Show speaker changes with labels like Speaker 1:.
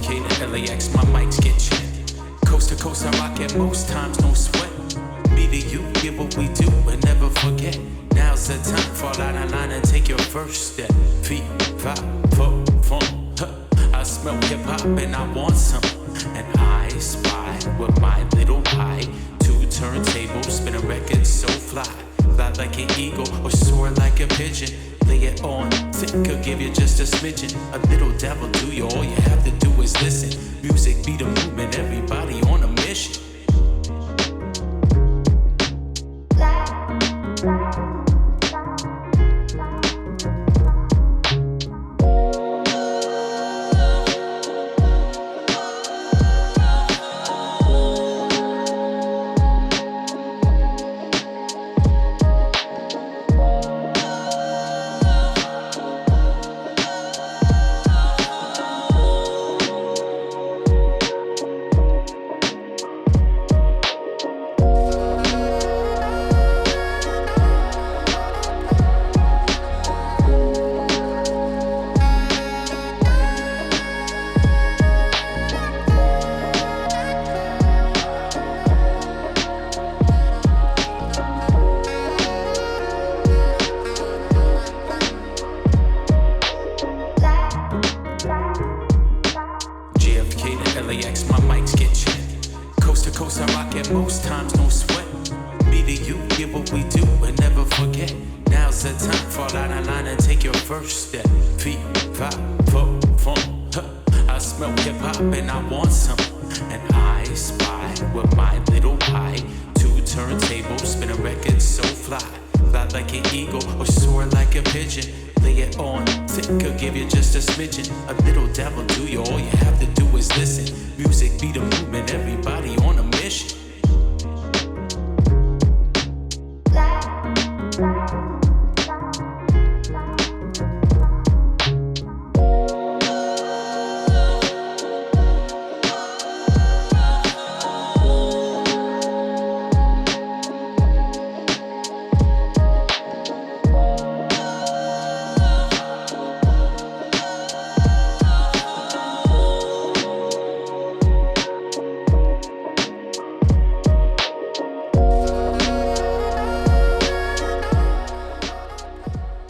Speaker 1: JFK to LAX, my mics get checked. Coast to coast, I rock it most times, no sweat. Me to you, get what we do and never forget. Now's the time, fall out of line and take your first step. Feet, five, four, funk. I smell hip hop and I want some. And I spy with my little eye. Two turntables, spin a record so fly. Fly like an eagle or soar like a pigeon. Lay it on thick, could give you just a smidgen. A little devil do you, all you have to do is listen. Music be the movement, everybody on a mission. LAX, my mics get checked. Coast to coast, I rock it most times, no sweat. Me to you, get what we do and never forget. Now's the time, fall out of line and take your first step. Feet, five, four, funk. I smell hip hop and I want some. And I spy with my little eye. Two turntables, spin a record so fly. Fly like an eagle or soar like a pigeon. Lay it on thick, could give you just a smidgen. A little devil do you, all you have to do is listen. Music be the movement, everybody